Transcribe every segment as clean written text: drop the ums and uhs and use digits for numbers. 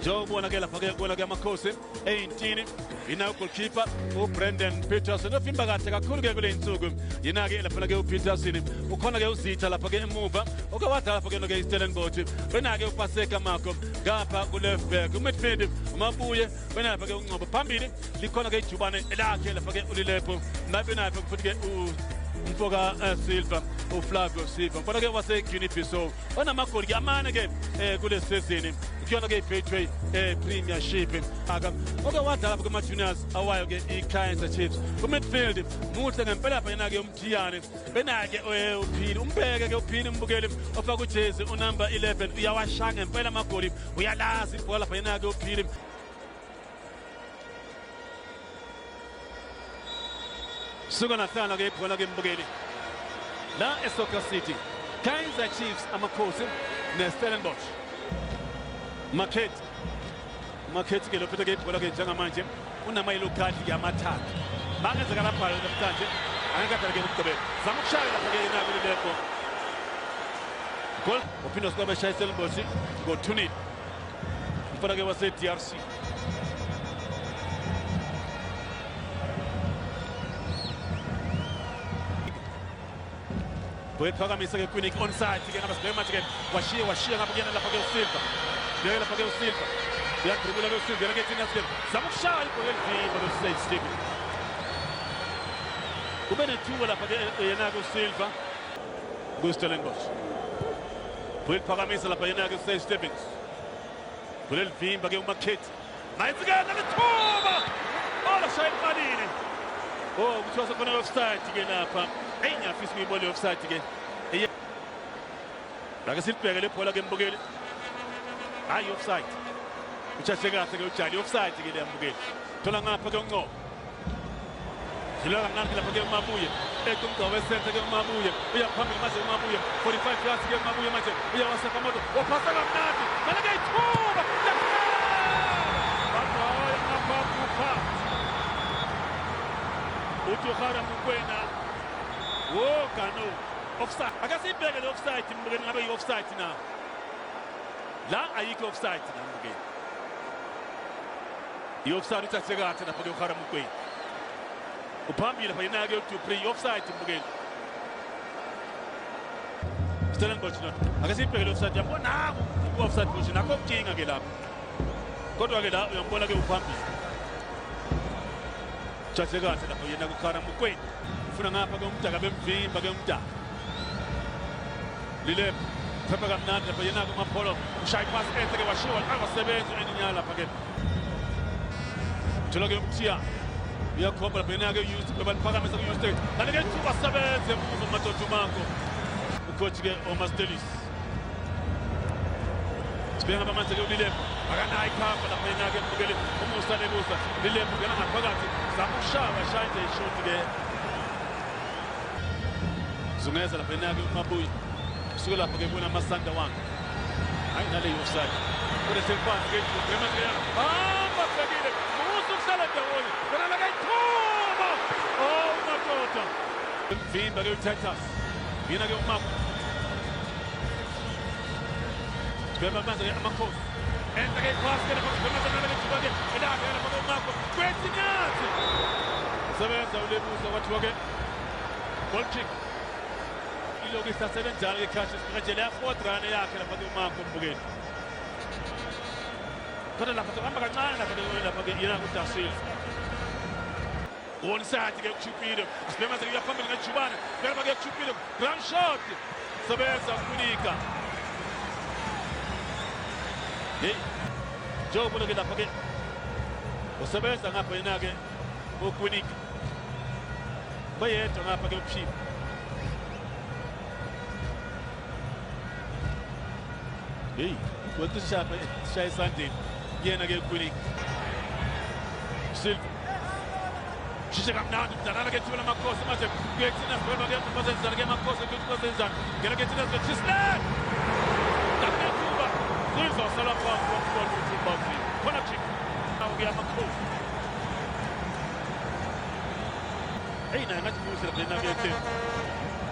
njengobona ke lapha ke kubona ke amakhosi ey'ntini yina ugoalkeeper uBrendan Peterson ofimba kahle kakhulu ke kule nsuku yina ke lapha ke uPeterson ukhona ke uzitha lapha ke emuva oke wadala lapha ke no ke iStellenbosch bena ke uPaseka Marco ngapha ku left back umidfield uMabuye bena lapha ke uNgcobo phambili likhona ke ijubane lakhe lapha ke uLilepo nabena lapha futhi ke Mfoka Silva uFlavio Silva mfana ke wase Guinea-Bissau onamagoli ke amane ke kule season kuyona ke Betway Premiership aka oke wadala kuma juniors awayo ke iKaizer Chiefs ku midfield muhle ngempela lapha yena ke uMthiyane bena ke uphili umbheke ke uphili umbukeli ofaka ujezi unumber 11 uyawashanga ngempela amagoli uyalazi ibhola lapha yena ke uphili suka nahlala ke ibhola ke mbukeli la eSoccer City Kaizer Chiefs amakhosi neStellenbosch Market ke lophethe ke ibhola ke njengamanje unamayelo khadi ke amathathu mangenzeka lapha namhlanje angekade ke ukugqibela zama ukushaya lapha ke yena kuLilepo goal uphinda sikwaba shaya iStellenbosch ngo-2-0 mfana ke wase DRC Phakamisa ke Quinic onside ke ngaba sibheke manje ke washiya ngapha kuyena lapha ke uSilva bheke lapha ke uSilva uyadribula ke uSilva ke thina sike zama ukushaya ibhola elivimba loSaid Stevens kube nethuba lapha ke yena ke uSilva kuStellenbosch phakamisa lapha yena ke uSaid Stevens ibhola elivimba ke uMarket mayitsikana lethuba ola shaya imalini kuthiwa sekhona offside ke lapha ngiyafisa ukuyibona offside ke la ke silibheke le bhola ke mbukeli hayi offside uchache kahle ke ujali offside ke le mbukeli thola ngapha ke uNgcobo dlula kancane lapha ke uMabuye ekumgcobo esente ke uMabuye uyaphambili manje uMabuye 45 yards ke uMabuye manje uyawaseka moto waphasa kamnandi manje ke ithuba badoya ngapha kupha uTukhara Mokoena Kano offside akasibheke le offside mbukeni ngabe yi offside na la ayikho offside na mbukeni i offside uthathe kahle lapha ke uKhara Mokoena uphambili lapha yena ke uDupree offside mbukeni Stellenbosch not akasibheke le offside yabona offside position akho mkinga ke lapha kodwa ke la uyambona ke uphambili uthathe kahle lapha yena uKhara Mokoena ufuna ngapha ke umdaka bemvimba ke umdaka Lilepo phepha kamnandi lapha yena ke uMapholo ushaya ipasi enhle ke washiwa akasebenzi eninyala lapha ke thola ke umthiya uyakhomba lapha yena ke used bebaliphakamisa ke used kanti ke ithuba sebenze emuva uMatoto Manko ucoach ke Omastelis sibeka manje ke uLilepo akanayi ikhamba lapha yena ke mbukeli umusa nebusa Lilepo ngena ngaphakathi zama ukushaya shaya ishoti ke Zungeza lapha yena ke uMabuye usuke lapha ke bona amasanda wakhe hayi nale offside kule semfana ke uGrema ke bafekile musu kusala ndawoni bona la kayithuba Matoto mvimba ke uTitus yena ke uMabu Beba manje ke amakhosi enza ke pass ke lapha Beba manje ke tubake elaka lapha ke uMabu kwethinyathi sebenza uLebusa kwathiwa ke goal kick Iloku isasebenjana ke Cassius manje le fourth run yakhe lapha ke uMarco mbukeni kodwa lapha kuhamba kancane lapha ke yena uDasil onside ke Chupilo asibema ke yaphambili ngejubane lapha ke Chupilo ground shot sebenza ukunika Joe ke lapha ke usebenza ngapha yena ke ukunika bayedwa ngapha ke uPhilo Quanto shaya esandleni yena ke Quinic Silva shishe kamnandi mdalana ke thula amakhosi manje kuyethina sibona ke uMasenzana ke amakhosi ke uMasenzana ngena ke thina Chisland Takuba Silva sala phansi wamfona uThumbazi khona kick nawo ke amakhosi naye ngathi kuhle lapha yena ke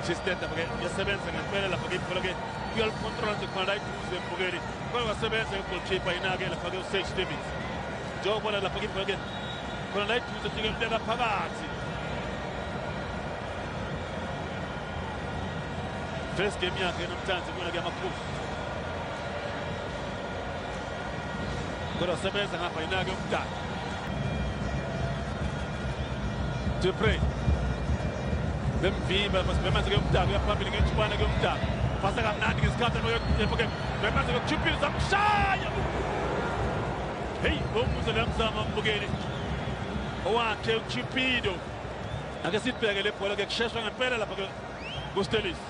Chistet lapha ke yasebenza ngempela lapha ke ibhola ke uyalicontrol nje khona la iduze embukeli kodwa wasebenza goalkeeper inake lapha ke uSage Stevens njengobona lapha ke ibhola ke khona la iduze ufike umbeka phakathi first game yakhe namhlanje kubona ke amakhosi kodwa wasebenza ngapha inake umdala Dupre bemvimba basibemanze ke umdala uyaphambili ngejubana ke umdala fasa kamnandi ngesikhathi noyephoke bemanze ke kuchiphiza zamshaya hey umuze lamzama mbukeli owakhe uchipido ake sibheke le bhola ke kusheshwa ngempela lapha ke kuStelis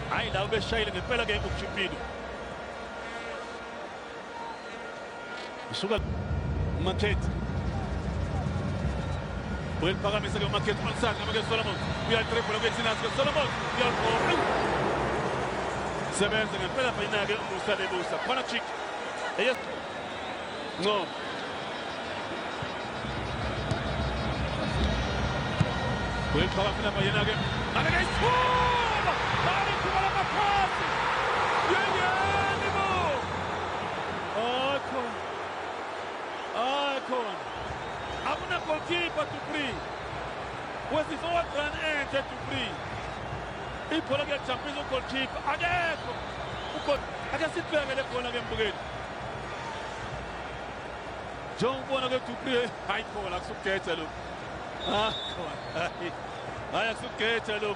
hayi la ubeshayile ngempela ke uchipido isuka Makhethi uyaphakamisa ke Makhethi onside noma ke Solomon uyadribble kwethinasi ke Solomon uyaqoqa sebenza ngempela lapha inake uMusa Lebusa khona chick yes no uyaphakamisa lapha inake ake isiphuba bali kuba lapha phansi yeyeni bo khona akuna goalkeeper to free wesifowaqran enhle to free ibhola kuyajampisa ugoalkeeper akekho ake sibheke le bhola ke mbukeli njengobona ke to free hayi khona akusukhetha lo khona hayi akusukhetha lo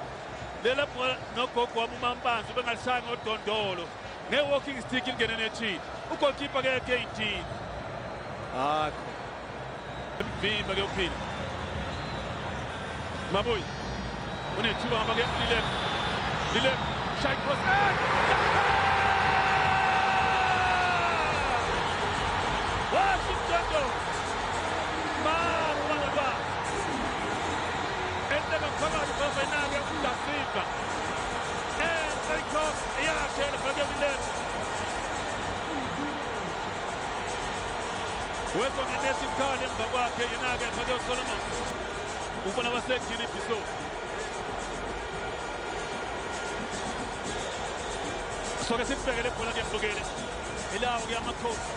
lela bhola nogogo wami uMampanzi bengalishaya ngodondolo nge-walking stick ingene nethini ugoalkeeper ke ke-18 Vimba ke uphila Mabuyi unethuba ngapha ke lile shy cross Washington Mama endeka phakathi kwafinale uDasilva cross yakhe lapha ke Weko ngenesi ikhali emva kwakhe inake phakathi uSolomon ubona basedini Biso soke sibhekele ibhola ke mbukeli ilawo ke amakhosi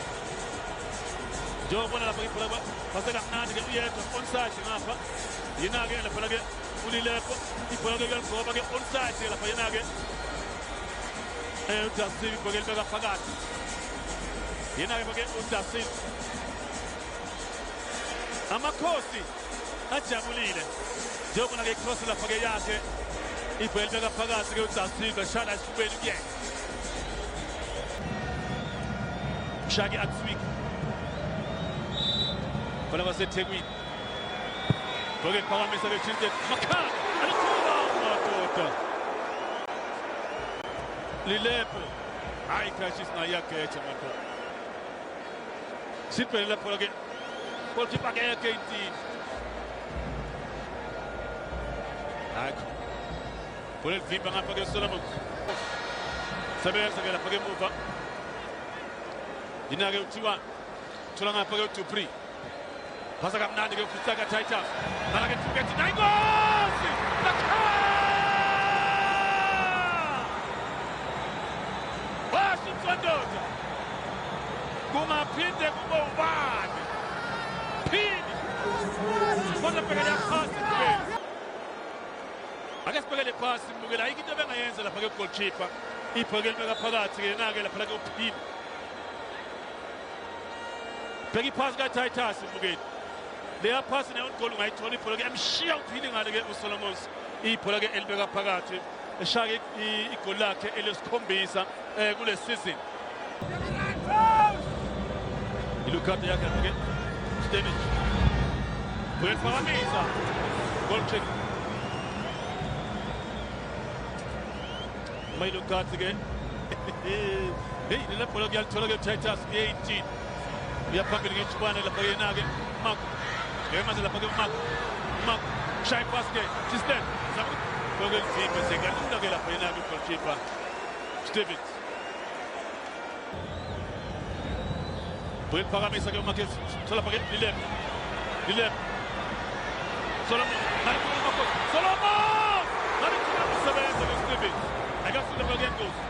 njengobona lapha ibhola basekamnandi ke uyedwa onside ngapha yinake lapha ke ulilepo ibhola ke uyaligoba ke onside lapha yinake uDasil ibhola libeka phakathi yinake ke uDasil amakhosi ajabulile njengobona ke cross lapha ke yakhe ibhola libeka phakathi ke uDasil beshaya esifubeni kuyena Shaki Atswik Bola baseThekwini Boke phakamisa ke Chistet Makhanda alithuba uMadoda Lilepo hayi crashes na yakhe Madoda Sipele lapho ke goalkeeper ke yakhe 18 hayi Bola livimba ngapha ke Solomon Sebenza ke lapha ke muva Inake uThiwa thola ngapha ke uDupri phasa kamnandi ke uFusaka Titus nala ke Tibet Nayingosi Washington Dota kungaphinde kube ubani phini kodwa bhekele phansi ake sibhekele phansi mbukela ayikho into bengayenza lapha ke goalkeeper ibhekele beka phakathi ke nake lapha ke uphini Beki pass ka Titus mbukeli leya pass ne ongol ungayithola ibhola ke emshiya uphili ngale ke uSolomon ibhola ke elibeka phakathi eshaka igoli lakhe elesikhombisa kule season ilukati yakhe ke Stevens Buen phakamisa goal kick mayilukati ke hey le bhola kuyalithola ke Titus 18 uyaphambili ngejubane lapha ke inake Mark ngemanzi lapha ke Mark shy pass ke Chistet Boke livimba sengalula ke lapha inake goalkeeper Stevens Boke phakamisa ke uMakhethi thola lapha ke Lilep Solomon Solomon usebenza ngeStevens akafika bakengozi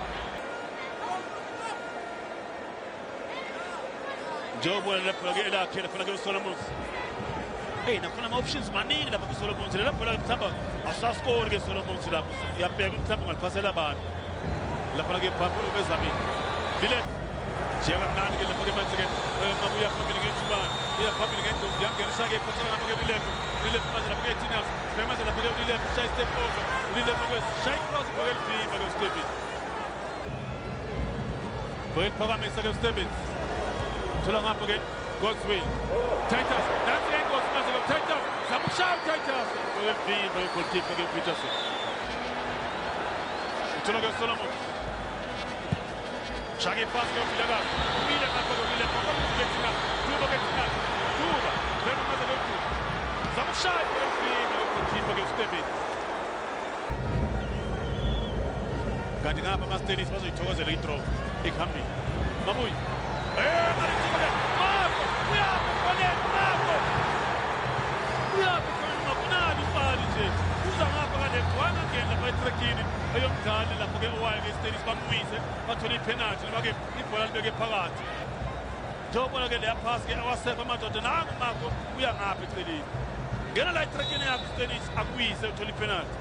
njengoba lapha ke elakhe lapha ke uSolomons nakhona ama-options maningi lapha kuSolomons lapha la mthamba asaskori ke Solomons lapho uyabheka umthamba ngaliphasela abantu lapha ke Phambulo bezamile vile njengamnandi ke lapha ke manje ke mabuya phambili ngejubane uyaphambili ngendondo yangenisa ke ephathana lapha ke Lile manje lapha ke Tinas manje lapha ke Lile shy step over Lile ke shy cross ke Lile ke Stevens Boy phakamisa ke Stevens thola ngapha ke Godswill Titus that's it goes manje ke Titus Samushaya Titus Boy goalkeeper ke Peterson thola ke Solomon Shagi pass ke Villaga Villa ngapha ke Villa ke Tinas Duba ke Tinas Duba then manje ke Samushaya goalkeeper ke Stevens kanti ngapha ama-Stennis bazoyithokozela i-draw ekuhambeni Mabuyi Trekini ayomdlali lapho ke owayo ke Stennis bamwise bathola ipenalty noma ke ibhola libeke phakathi njengoba ke leya pass ke awasefa amadoda nangu makho uya ngapha eceleni ngena la Trekini yakho Stennis akwise uthola ipenalty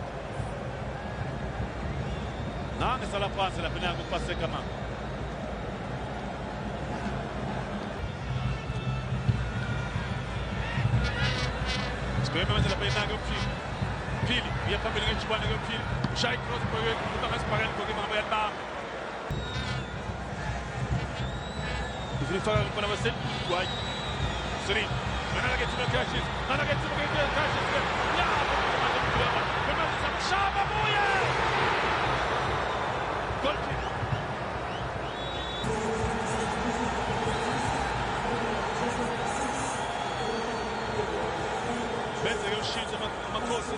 nange sala phansi lapha nangu upaseka mama Skweme manje lapha nangu Pili ia phambili ngejubane ke Pili Shy cross boy utangasibhakela ngoku mama yabamba Ififaka ngibona base Gwai Siri mana ke tiba Cassius ya kama Samshaba moya Gol Benze ke ushintsha amakhosi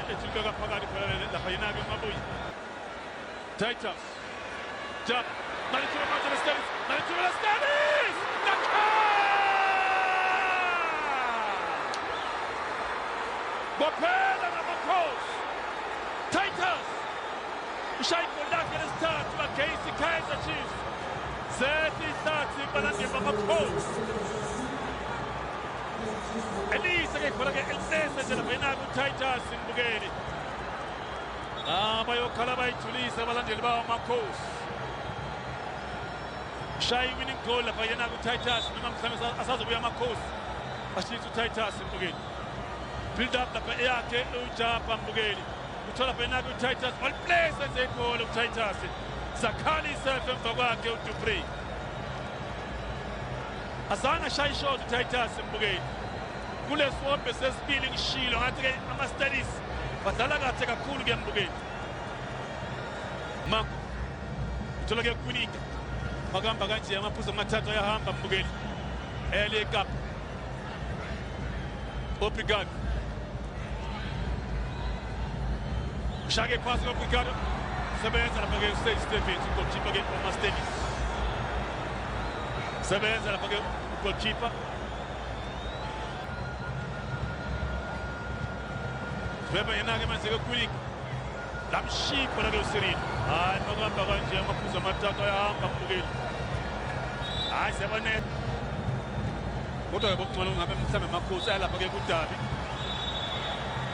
Etilga phakathi phela lapha yena-ke Mabuyi Titus jump Nalithuba manje Stennis Bophela ngamakhosi Titus ushaye igoli lakhe lesithathu against i-Kaizer Chiefs sethathu ibalandela amakhosi Elisa ke khona ke elsese nje lapha yena uTitus imbukeli bayokhala bayithulisa abalandeli bawo amakhosi Shay winning goal lapha yena uTitus noma mhlawumbe asazobuya amakhosi ashitha uTitus imbukeli build up lapha yakhe uJapa imbukeli uthola lapha yena uTitus all place nje goal uTitus Zakhali self emva kwakhe uDupree azange shay shot uTitus imbukeli kuleswombe sesibili ngishilo ngathi ke ama-Stennis badlala kahle kakhulu ke mbukeli Mako uthola ke Kunika makamba kanje amaphuzu amathathu ayahamba mbukeli ele cup Obrigado Shage pass Obrigado sebenza lapha ke Stevens goalkeeper ke ama-Stennis sebenza lapha ke goalkeeper Beba yena-ke manje ke Kunika lamshipha la ke uSirilo hayi makamba kanje amaphuzu amathathu ayahamba mbukeli hayi siyabonela kodwa ke bokuncane ngabe mhlawumbe amakhosi ayalapha ke kuDabi